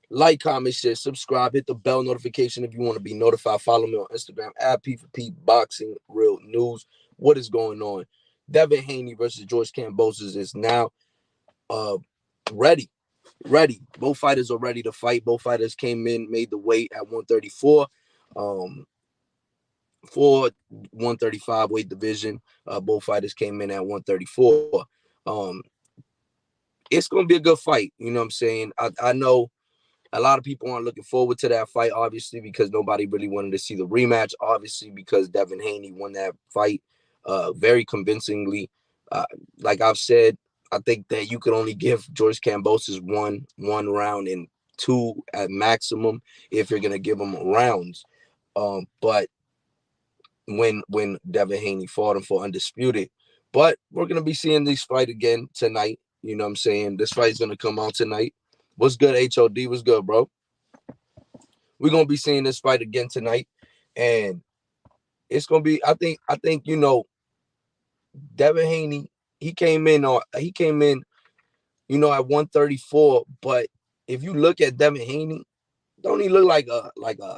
Like, comment, share, subscribe, hit the bell notification if you want to be notified. Follow me on Instagram at P4P Boxing Real News. What is going on? Devin Haney versus George Kambosas is now uh ready. Ready. Both fighters are ready to fight. Both fighters came in, made the weight at 134. For 135 weight division. Both fighters came in at 134. Um, it's gonna be a good fight. You know what I'm saying? I know a lot of people aren't looking forward to that fight, obviously, because nobody really wanted to see the rematch. Obviously, because Devin Haney won that fight very convincingly. Uh, like I've said, I think that you could only give George Kambosas one round and two at maximum if you're gonna give him rounds. But when Devin Haney fought him for undisputed. But we're gonna be seeing this fight again tonight. You know what I'm saying? This fight's gonna come out tonight. What's good, HOD? What's good, bro? We're gonna be seeing this fight again tonight. And it's gonna be, I think, Devin Haney, he came in, at 134. But if you look at Devin Haney, don't he look like a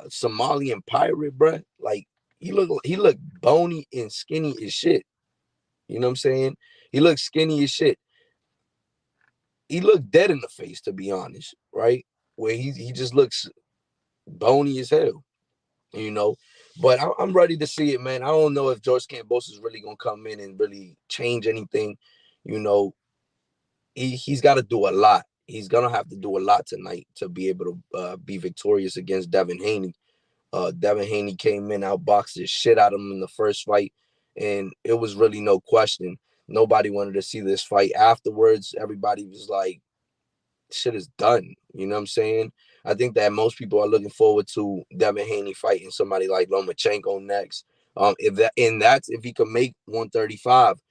Somalian pirate, bruh? Like he look bony and skinny as shit. You know what I'm saying? He looks skinny as shit. He looked dead in the face, to be honest, right? Where he just looks bony as hell, you know. But I'm ready to see it, man. I don't know if George Campos is really gonna come in and really change anything. You know, he's got to do a lot. He's gonna have to do a lot tonight to be able to be victorious against Devin Haney. Devin Haney came in, outboxed the shit out of him in the first fight, and it was really no question. Nobody wanted to see this fight afterwards. Everybody was like, shit is done. You know what I'm saying? I think that most people are looking forward to Devin Haney fighting somebody like Lomachenko next. That's if he can make 135.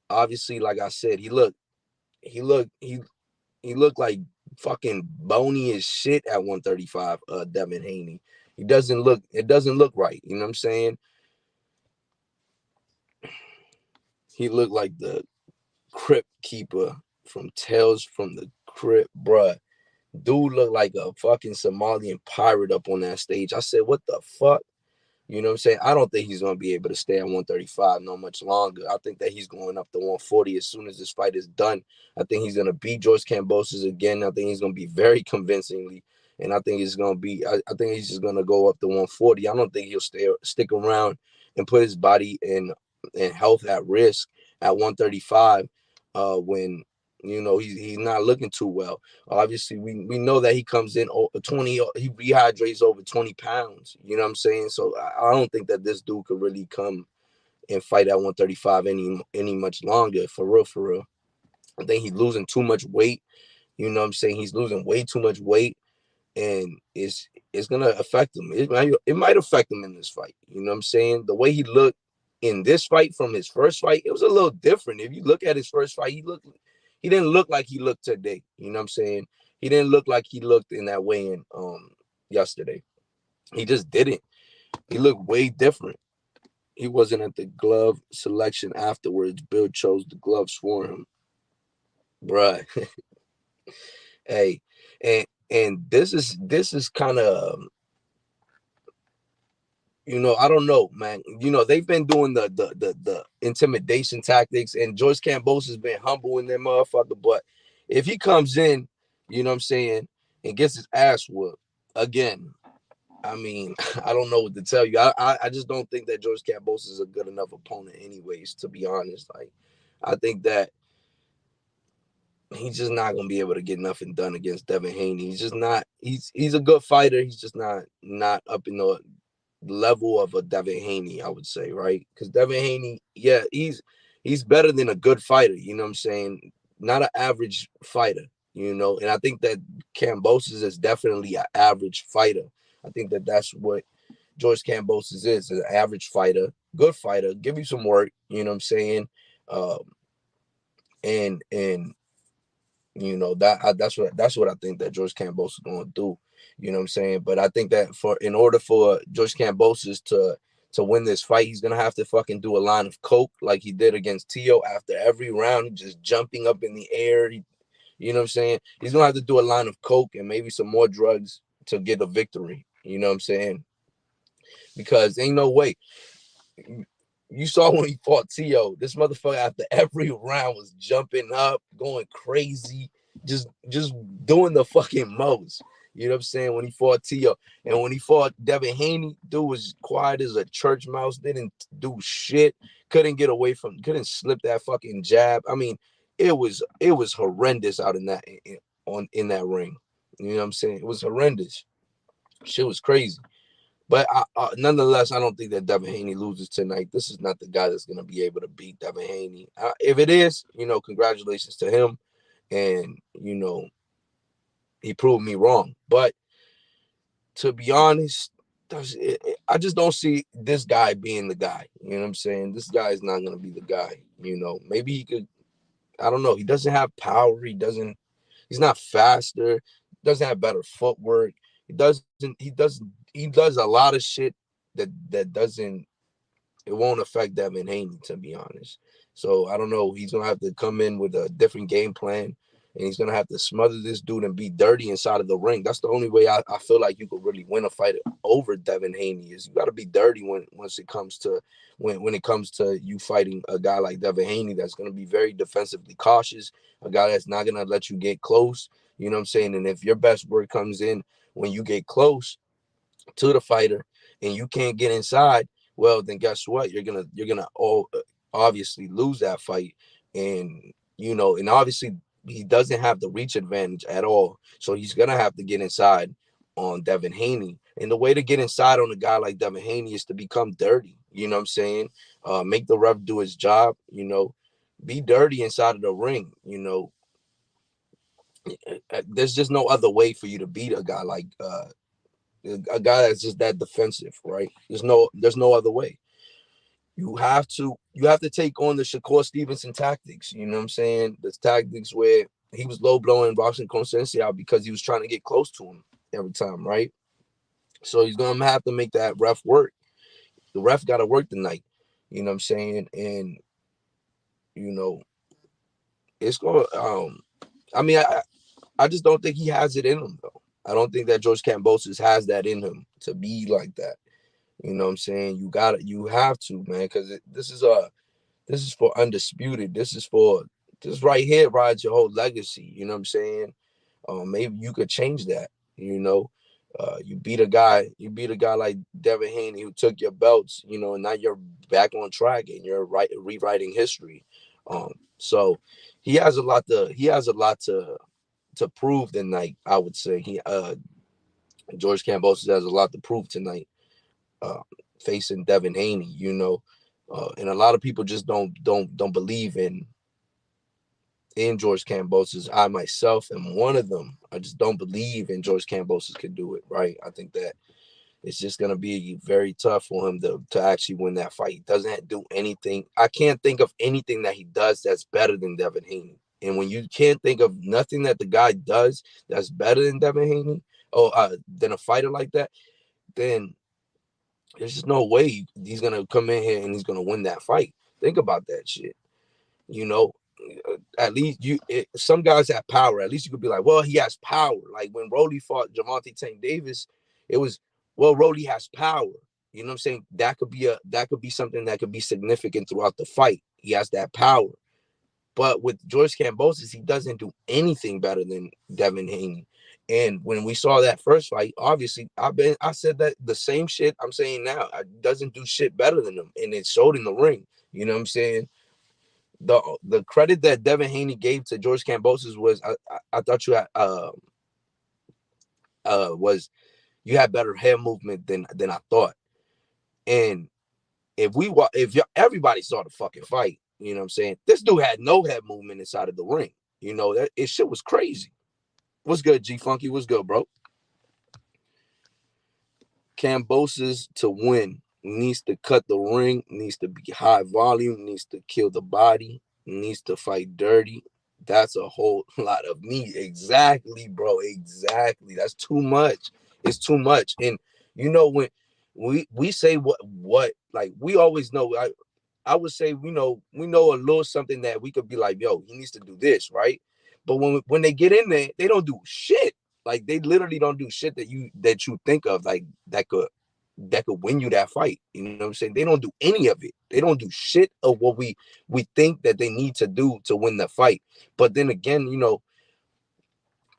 Obviously, like I said, he looked he looked like fucking bony as shit at 135. Devin Haney. It doesn't look right. You know what I'm saying? He looked like the crypt keeper from Tales from the Crypt, bruh. Dude looked like a fucking Somalian pirate up on that stage. I said, what the fuck? You know what I'm saying? I don't think he's going to be able to stay at 135 no much longer. I think that he's going up to 140 as soon as this fight is done. I think he's going to beat George Kambosos again. I think he's going to be very convincingly. And I think it's going to be, I think he's just going to go up to 140. I don't think he'll stick around and put his body and health at risk at 135 when, he's not looking too well. Obviously, we know that he comes in 20, he rehydrates over 20 pounds. You know what I'm saying? So I don't think that this dude could really come and fight at 135 any much longer. For real, for real. I think he's losing too much weight. You know what I'm saying? He's losing way too much weight, and it's gonna affect him. It might affect him in this fight. You know what I'm saying? The way he looked in this fight from his first fight, it was a little different. If you look at his first fight, he didn't look like he looked today. You know what I'm saying? He didn't look like he looked in that weigh-in yesterday. He just didn't. He looked way different. He wasn't at the glove selection afterwards. Bill chose the gloves for him. Bruh. Hey, and this is kind of, I don't know, man. They've been doing the intimidation tactics, and Joyce Campos has been humble in that motherfucker. But if he comes in, you know what I'm saying, and gets his ass whooped again, I mean, I don't know what to tell you. I just don't think that George Campos is a good enough opponent, anyways. To be honest, like, I think that he's just not gonna be able to get nothing done against Devin Haney. He's just not. He's a good fighter. He's just not up in the level of a Devin Haney, I would say, right? Because Devin Haney, yeah, he's better than a good fighter. You know what I'm saying? Not an average fighter. And I think that Kambosas is definitely an average fighter. I think that that's what George Kambosas is, an average fighter, good fighter, give you some work. You know what I'm saying? Um, and that's what I think that George Campos is going to do. You know what I'm saying? But I think that in order for George Cambosis to win this fight, he's gonna have to fucking do a line of coke like he did against Tio after every round. He just jumping up in the air. You know what I'm saying? He's gonna have to do a line of coke and maybe some more drugs to get a victory. You know what I'm saying? Because ain't no way. You saw when he fought Tio, this motherfucker after every round was jumping up, going crazy, just doing the fucking most. You know what I'm saying? When he fought Tio. And when he fought Devin Haney, dude was quiet as a church mouse, didn't do shit, couldn't slip that fucking jab. I mean, it was horrendous out in that ring. You know what I'm saying? It was horrendous. Shit was crazy. But nonetheless, I don't think that Devin Haney loses tonight. This is not the guy that's going to be able to beat Devin Haney. If it is, congratulations to him. And, he proved me wrong. But to be honest, I just don't see this guy being the guy. You know what I'm saying? This guy is not going to be the guy. Maybe he could, I don't know. He doesn't have power. He's not faster. Doesn't have better footwork. He does a lot of shit that doesn't it won't affect Devin Haney, to be honest. So I don't know. He's gonna have to come in with a different game plan, and he's gonna have to smother this dude and be dirty inside of the ring. That's the only way I feel like you could really win a fight over Devin Haney is you got to be dirty once it comes to when it comes to you fighting a guy like Devin Haney that's gonna be very defensively cautious, a guy that's not gonna let you get close. You know what I'm saying? And if your best work comes in when you get close to the fighter and you can't get inside, well then guess what? You're gonna all obviously lose that fight. And and obviously he doesn't have the reach advantage at all. So he's gonna have to get inside on Devin Haney. And the way to get inside on a guy like Devin Haney is to become dirty. You know what I'm saying? Make the ref do his job, be dirty inside of the ring. There's just no other way for you to beat a guy like a guy that's just that defensive, right? There's no other way. You have to take on the Shakur Stevenson tactics. You know what I'm saying? The tactics where he was low blowing Robson Consensi out because he was trying to get close to him every time, right? So he's gonna have to make that ref work. The ref got to work tonight. You know what I'm saying? And you know it's gonna. I mean, I just don't think he has it in him though. I don't think that George Kambosas has that in him to be like that. You know what I'm saying? You have to, man, because this is for undisputed. This right here rides your whole legacy. You know what I'm saying? Maybe you could change that. You know, you beat a guy like Devin Haney who took your belts. And now you're back on track and you're rewriting history. So he has a lot to prove tonight. I would say George Kambosas has a lot to prove tonight, uh, facing Devin Haney. And a lot of people just don't believe in George Kambosas. I myself am one of them. I just don't believe in George Kambosas could do it. Right? I think that it's just gonna be very tough for him to actually win that fight. He doesn't do anything. I can't think of anything that he does that's better than Devin Haney. And when you can't think of nothing that the guy does that's better than Devin Haney, or than a fighter like that, then there's just no way he's gonna come in here and he's gonna win that fight. Think about that shit. You know, at least some guys have power. At least you could be like, well, he has power. Like when Rolly fought Javante Tank Davis, it was, well, Rolly has power. You know what I'm saying? That could be something that could be significant throughout the fight. He has that power. But with George Kambosas, he doesn't do anything better than Devin Haney. And when we saw that first fight, obviously, I said that the same shit I'm saying now. I doesn't do shit better than him, and it showed in the ring. You know what I'm saying? The credit that Devin Haney gave to George Kambosas was I thought you had was you had better head movement than I thought. And everybody saw the fucking fight, you know what I'm saying? This dude had no head movement inside of the ring. That shit was crazy. What's good, G Funky? What's good, bro? Kambosas to win needs to cut the ring, needs to be high volume, needs to kill the body, needs to fight dirty. That's a whole lot of me. Exactly, bro. Exactly. That's too much. It's too much. And when we say what like we always know. I would say we know a little something that we could be like, yo, he needs to do this, right? But when they get in there, they don't do shit. Like they literally don't do shit that you think of like that could win you that fight. You know what I'm saying? They don't do any of it. They don't do shit of what we think that they need to do to win the fight. But then again,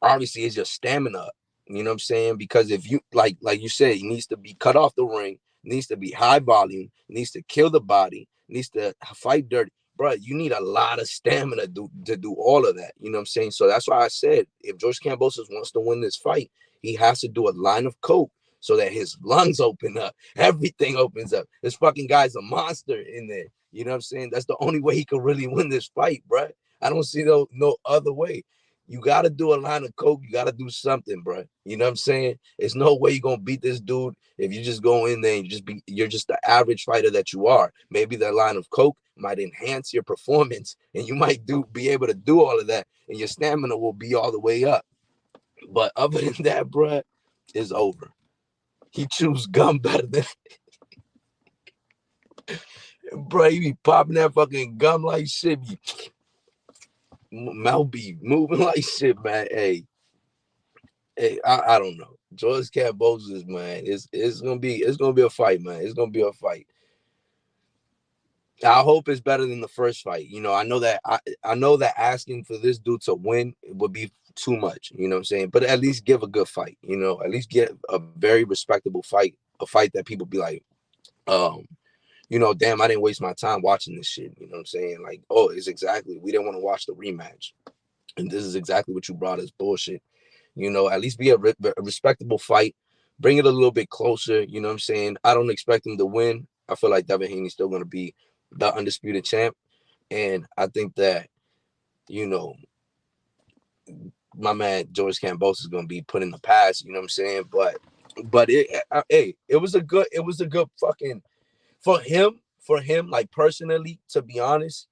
obviously it's your stamina. You know what I'm saying? Because if you like you said, he needs to be cut off the ring, needs to be high volume, needs to kill the body, needs to fight dirty. Bro, you need a lot of stamina to do all of that. You know what I'm saying? So that's why I said if George Kambosas wants to win this fight, he has to do a line of coke so that his lungs open up, everything opens up. This fucking guy's a monster in there. You know what I'm saying? That's the only way he can really win this fight, bro. I don't see no other way. You got to do a line of coke. You got to do something, bro. You know what I'm saying? There's no way you're going to beat this dude if you just go in there and you're just the average fighter that you are. Maybe that line of coke might enhance your performance and you might be able to do all of that and your stamina will be all the way up. But other than that, bro, it's over. He chews gum better than bro. He be popping that fucking gum like shit. Mouth be moving like shit, man. Hey, I don't know. George Kambosas, man, it's gonna be a fight, man. It's gonna be a fight. I hope it's better than the first fight. I know that asking for this dude to win would be too much. You know what I'm saying? But at least give a good fight. At least get a very respectable fight, a fight that people be like, um, damn, I didn't waste my time watching this shit. You know what I'm saying? Like, oh, it's exactly we didn't want to watch the rematch, and this is exactly what you brought us bullshit. At least be a respectable fight. Bring it a little bit closer. You know what I'm saying? I don't expect him to win. I feel like Devin Haney's still going to be the undisputed champ. And I think that, you know, my man George Kambosas is going to be put in the past. You know what I'm saying? But it was a good fucking for him, like personally, to be honest,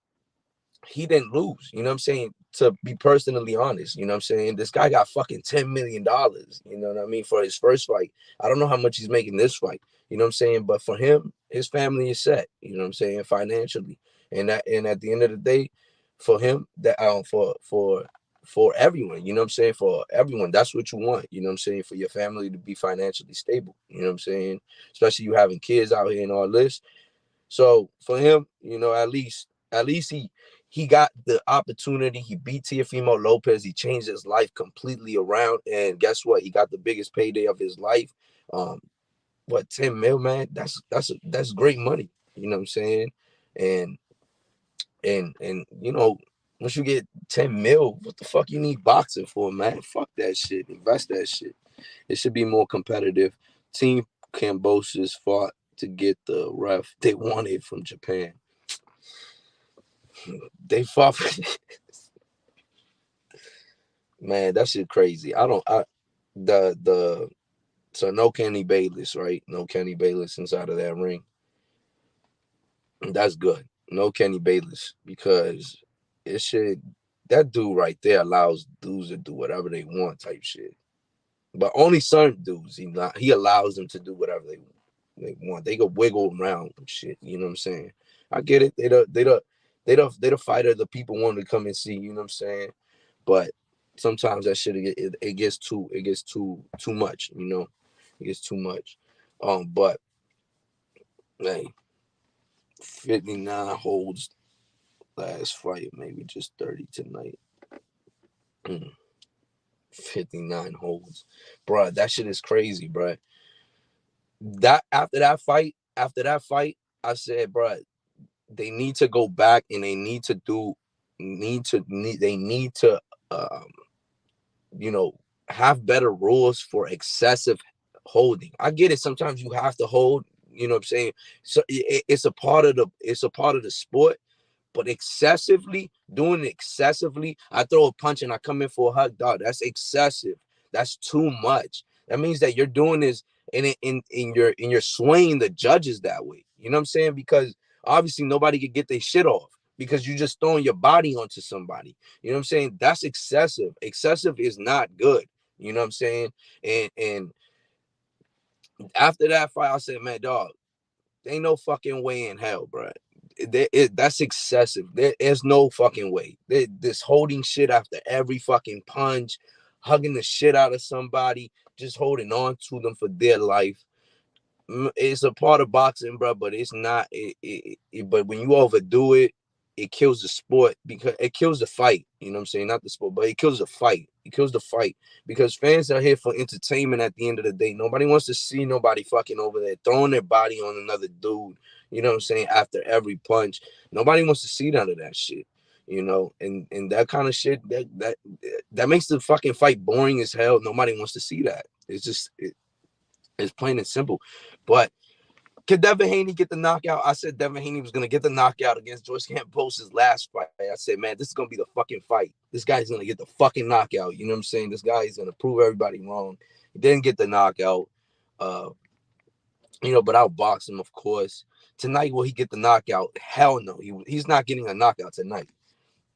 he didn't lose. You know what I'm saying? To be personally honest, you know what I'm saying? This guy got fucking $10 million, you know what I mean, for his first fight. I don't know how much he's making this fight, you know what I'm saying? But for him, his family is set, you know what I'm saying, financially. And at the end of the day, for him, that for everyone, you know what I'm saying? For everyone, that's what you want, you know what I'm saying? For your family to be financially stable, you know what I'm saying? Especially you having kids out here and all this. So for him, at least he got the opportunity. He beat Teofimo Lopez. He changed his life completely around. And guess what? He got the biggest payday of his life. Um, what 10 mil, man? That's great money. You know what I'm saying? And once you get 10 mil, what the fuck you need boxing for, man? Fuck that shit. Invest that shit. It should be more competitive. Team Kambosas fought to get the ref they wanted from Japan. They fought for man, that shit crazy. The so no Kenny Bayless, right? No Kenny Bayless inside of that ring. That's good. No Kenny Bayless because it should that dude right there allows dudes to do whatever they want type shit. But only certain dudes he allows them to do whatever they want. They go wiggle around and shit. You know what I'm saying? I get it. They the fighter the people want to come and see. You know what I'm saying? But sometimes that shit it gets too much. It gets too much. But hey, 59 holds last fight, maybe just 30 tonight. 59 holds, bro. That shit is crazy, bro. That after that fight, I said, bro, they need to go back and they need to um, you know, have better rules for excessive holding. I get it. Sometimes you have to hold, you know what I'm saying? So it's a part of the sport, but doing it excessively, I throw a punch and I come in for a hug, dog. That's excessive. That's too much. That means that you're doing this and you're swaying the judges that way. You know what I'm saying? Because obviously nobody could get their shit off because you just throwing your body onto somebody. You know what I'm saying? That's excessive. Excessive is not good. You know what I'm saying? And after that fight, I said, man, dog, there ain't no fucking way in hell, bro. that's excessive. There's no fucking way. This holding shit after every fucking punch, hugging the shit out of somebody, just holding on to them for dear life. It's a part of boxing, bro, but it's not. But when you overdo it, it kills the sport, because it kills the fight. You know what I'm saying? Not the sport, but it kills the fight. It kills the fight, because fans are here for entertainment at the end of the day. Nobody wants to see nobody fucking over there throwing their body on another dude. You know what I'm saying? After every punch, nobody wants to see none of that shit. You know, and that kind of shit that makes the fucking fight boring as hell. Nobody wants to see that. It's just it's plain and simple. But could Devin Haney get the knockout? I said Devin Haney was going to get the knockout against George Kambosas' last fight. I said, man, this is going to be the fucking fight. This guy's going to get the fucking knockout. You know what I'm saying? This guy is going to prove everybody wrong. He didn't get the knockout. You know, but I'll box him, of course. Tonight, will he get the knockout? Hell no. He's not getting a knockout tonight.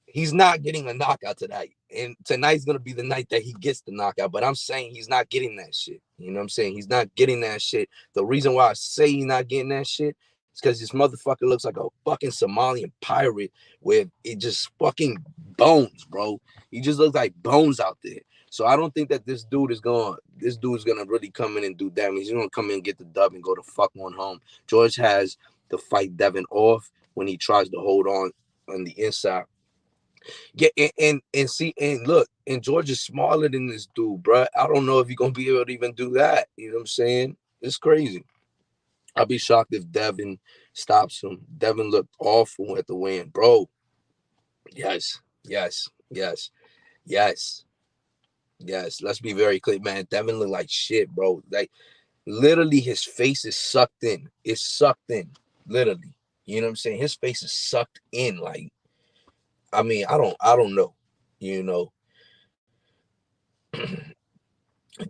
He's not getting a knockout tonight. And tonight's going to be the night that he gets the knockout. But I'm saying he's not getting that shit. You know what I'm saying? He's not getting that shit. The reason why I say he's not getting that shit is because this motherfucker looks like a fucking Somalian pirate with it just fucking bones, bro. He just looks like bones out there. So I don't think that this dude's gonna really come in and do damage. He's gonna come in and get the dub and go the fuck on home. George has to fight Devin off when he tries to hold on the inside. Yeah, and see, and look, and George is smaller than this dude, bro. I don't know if you're gonna be able to even do that. You know what I'm saying? It's crazy. I'll be shocked if Devin stops him. Devin looked awful at the win, bro. Yes, yes, yes, yes, yes. Let's be very clear, man. Devin looked like shit, bro. Like literally, his face is sucked in. It's sucked in, literally. You know what I'm saying? His face is sucked in, like. I mean, I don't know, you know.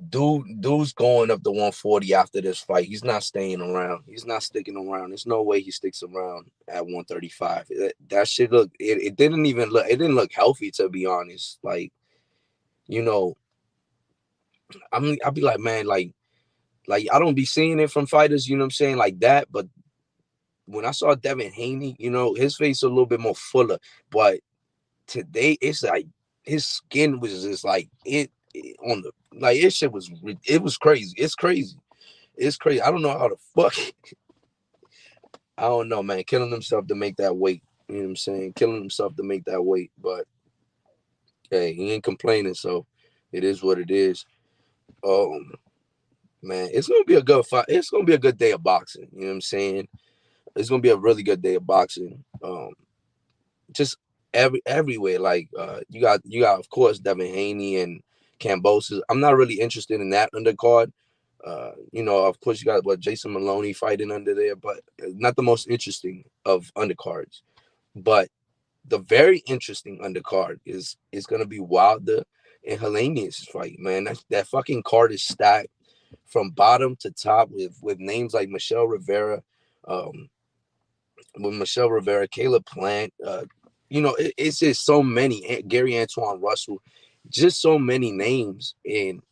Dude's going up to 140 after this fight. He's not staying around. He's not sticking around. There's no way he sticks around at 135. That shit look. It didn't even look. It didn't look healthy, to be honest. Like, you know, I'll be like, man, like I don't be seeing it from fighters. You know what I'm saying, like that. But when I saw Devin Haney, you know, his face a little bit more fuller. But today, it's like his skin was just like it on the. Like it shit was crazy. It's crazy. It's crazy. I don't know how the fuck. I don't know, man. Killing himself to make that weight. You know what I'm saying? Killing himself to make that weight. But hey, he ain't complaining, so it is what it is. Man, it's gonna be a good fight. It's gonna be a good day of boxing. You know what I'm saying? It's gonna be a really good day of boxing. Just everywhere. Like you got of course Devin Haney and Kambosas. I'm not really interested in that undercard. You know, of course you got Jason Maloney fighting under there, but not the most interesting of undercards. But the very interesting undercard is gonna be Wilder and Helenius fight, man. That fucking card is stacked from bottom to top with names like Michelle Rivera, Caleb Plant. You know, it's just so many. Gary Antoine Russell, just so many names, and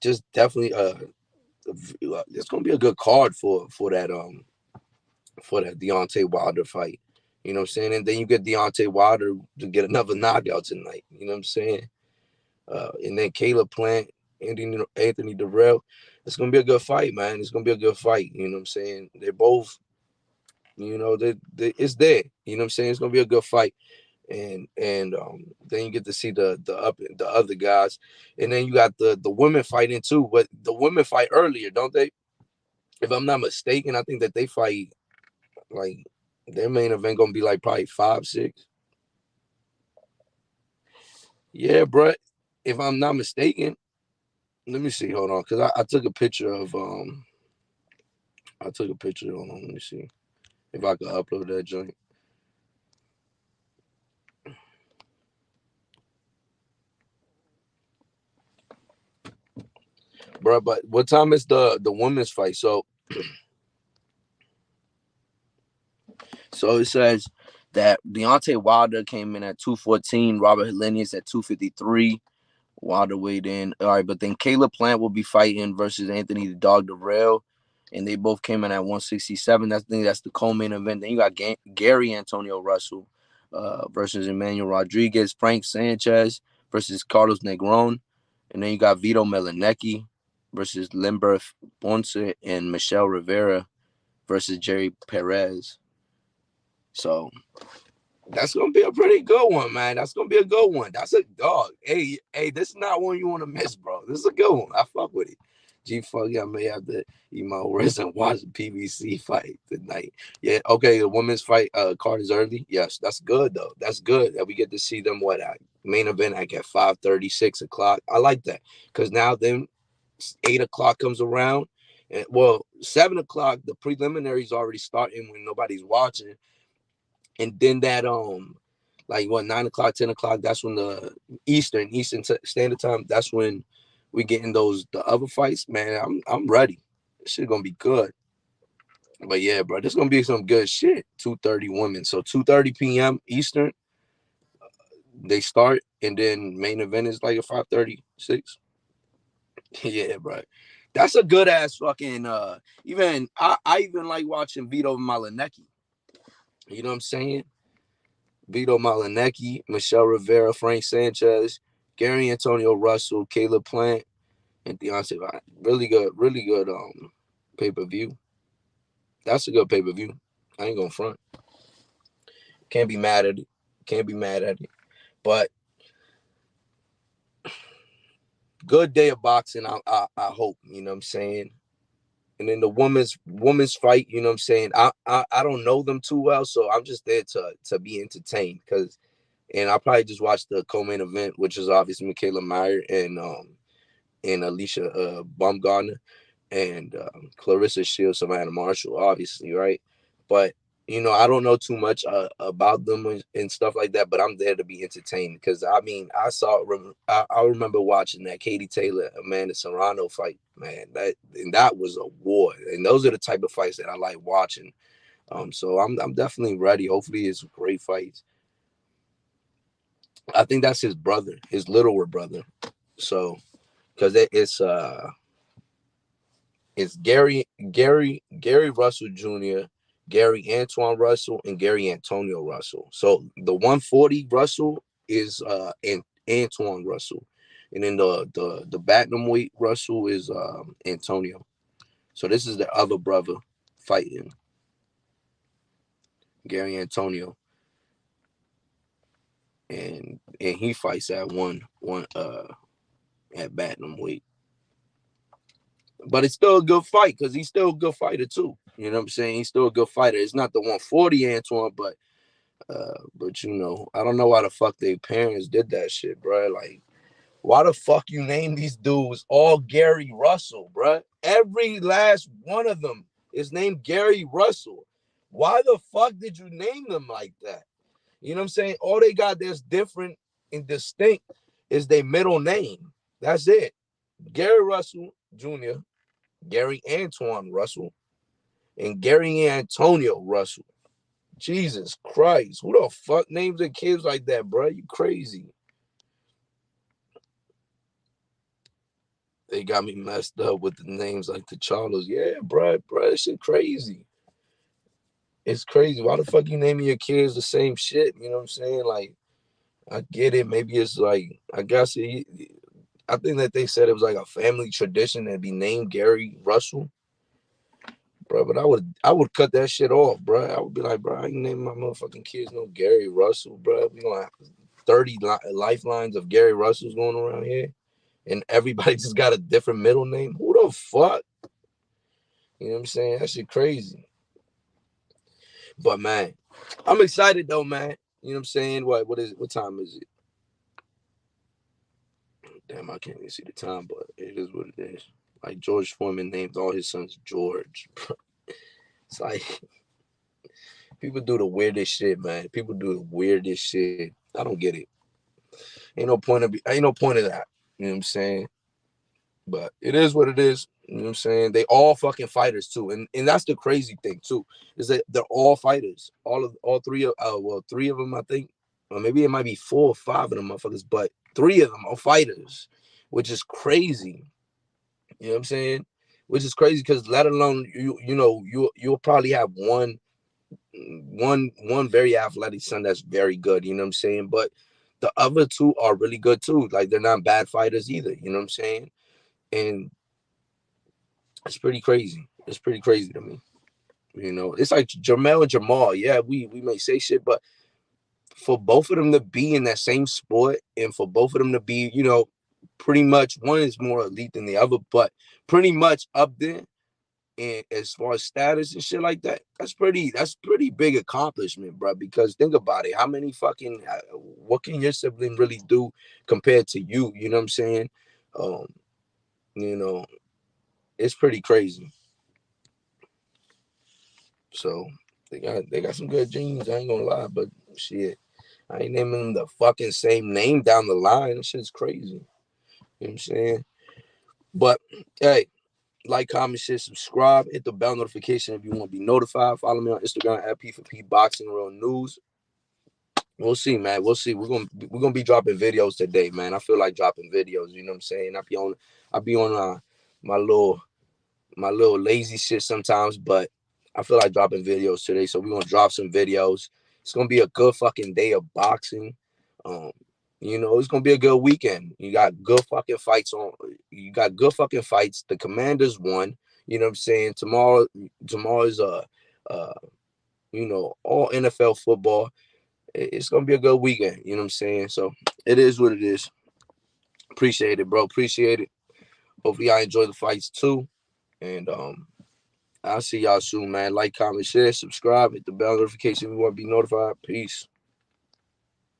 just definitely it's gonna be a good card for that Deontay Wilder fight. You know what I'm saying? And then you get Deontay Wilder to get another knockout tonight. You know what I'm saying? And then Caleb Plant, Anthony Durrell. It's gonna be a good fight, man. It's gonna be a good fight. You know what I'm saying? They're both, you know, it's there. You know what I'm saying? It's gonna be a good fight. And then you get to see the other guys, and then you got the women fighting too. But the women fight earlier, don't they? If I'm not mistaken, I think that they fight like their main event gonna be like probably 5-6. Yeah, bro. If I'm not mistaken, let me see. Hold on, because I took a picture of I took a picture. Hold on, let me see if I can upload that joint. Bro, but what time is the women's fight? So it says that Deontay Wilder came in at 214, Robert Helenius at 253. Wilder weighed in. All right, but then Caleb Plant will be fighting versus Anthony the Dog Durrell. and they both came in at 167. I think that's the co-main event. Then you got Gary Antonio Russell versus Emmanuel Rodriguez, Frank Sanchez versus Carlos Negron, and then you got Vito Melanecki versus Limberth Ponce and Michelle Rivera versus Jerry Perez. So that's gonna be a pretty good one, man. That's gonna be a good one. That's a dog. Hey, this is not one you want to miss, bro. This is a good one. I fuck with it. Fuck, I may have to eat my words and watch the PBC fight tonight. Yeah, okay. The women's fight card is early. Yes, that's good though. That's good that we get to see them. At main event like at 5:30, 6 o'clock. I like that because now then 8 o'clock comes around, and 7 o'clock the preliminaries already starting when nobody's watching. And then that 9 o'clock, 10 o'clock, that's when the Eastern Standard Time, that's when we getting the other fights. Man, I'm ready. This shit gonna be good. But yeah, bro, this gonna be some good shit. 2:30 women. So 2:30 p.m. Eastern, they start, and then main event is like at 5:36. Yeah, bro. That's a good ass fucking even I even like watching Vito Malinecki. You know what I'm saying? Vito Malinecki, Michelle Rivera, Frank Sanchez, Gary Antonio Russell, Caleb Plant, and Deontay. Really good pay-per-view. That's a good pay-per-view. I ain't gonna front. Can't be mad at it. But good day of boxing, I hope. You know what I'm saying? And then the women's fight, you know what I'm saying? I don't know them too well, so I'm just there to be entertained and I'll probably just watch the co-main event, which is obviously Michaela Meyer and Alicia Baumgartner and Clarissa Shields, Savannah Marshall, obviously, right? But I don't know too much about them and stuff like that, but I'm there to be entertained because I remember watching that Katie Taylor Amanda Serrano fight, man. That was a war, and those are the type of fights that I like watching. So I'm definitely ready. Hopefully, it's great fights. I think that's his brother, his littler brother. So because it's Gary Russell Jr., Gary Antoine Russell, and Gary Antonio Russell. So the 140 Russell is Antoine Russell, and then the bantamweight Russell is Antonio. So this is the other brother fighting Gary Antonio, and he fights at one at bantamweight. But it's still a good fight because he's still a good fighter too. You know what I'm saying? He's still a good fighter. It's not the 140 Antoine, but I don't know why the fuck their parents did that shit, bro. Like, why the fuck you name these dudes all Gary Russell, bro? Every last one of them is named Gary Russell. Why the fuck did you name them like that? You know what I'm saying? All they got that's different and distinct is their middle name. That's it. Gary Russell Jr., Gary Antoine Russell, and Gary Antonio Russell. Jesus Christ. Who the fuck names their kids like that, bro? You crazy. They got me messed up with the names like the Charlos. Yeah, bro, that shit crazy. It's crazy. Why the fuck you naming your kids the same shit? You know what I'm saying? Like, I get it. Maybe it's like, I guess I think that they said it was like a family tradition to be named Gary Russell. Bro, but I would cut that shit off, bro. I would be like, bro, I ain't naming my motherfucking kids no Gary Russell, bro. We gonna have 30 lifelines of Gary Russells going around here, and everybody just got a different middle name. Who the fuck? You know what I'm saying? That shit crazy. But man, I'm excited though, man. You know what I'm saying? What time is it? Damn, I can't even see the time, but it is what it is. Like George Foreman named all his sons George. It's like people do the weirdest shit, man. People do the weirdest shit. I don't get it. Ain't no point of that. You know what I'm saying? But it is what it is. You know what I'm saying? They all fucking fighters too. And that's the crazy thing too, is that they're all fighters. All three of three of them, I think. Or maybe it might be 4 or 5 of them motherfuckers, but 3 of them are fighters, which is crazy. You know what I'm saying? which is crazy because let alone you'll probably have one very athletic son that's very good, you know what I'm saying? But the other two are really good too. Like they're not bad fighters either, you know what I'm saying? And it's pretty crazy. It's pretty crazy to me. You know, it's like Jamel and Jamal. Yeah, we may say shit, but for both of them to be in that same sport and for both of them to be, pretty much one is more elite than the other, but pretty much up there. And as far as status and shit like that, that's pretty big accomplishment, bro. Because think about it, how many fucking what can your sibling really do compared to you? You know what I'm saying? Um, you know, it's pretty crazy. So they got some good genes. I ain't gonna lie, but shit, I ain't naming them the fucking same name down the line. That shit's crazy. You know what I'm saying? But hey, like, comment, share, subscribe, hit the bell notification if you want to be notified. Follow me on Instagram at P4P Boxing Real News. We'll see, man. We'll see. We're gonna be dropping videos today, man. I feel like dropping videos. You know what I'm saying? I be on my little lazy shit sometimes, but I feel like dropping videos today. So we're gonna drop some videos. It's gonna be a good fucking day of boxing. Um, it's gonna be a good weekend. You got good fucking fights on. You got good fucking fights. The Commanders won. You know what I'm saying? Tomorrow is uh, all NFL football. It's gonna be a good weekend. You know what I'm saying? So it is what it is. Appreciate it, bro. Appreciate it. Hopefully, I enjoy the fights too. And I'll see y'all soon, man. Like, comment, share, subscribe, hit the bell notification if you want to be notified. Peace.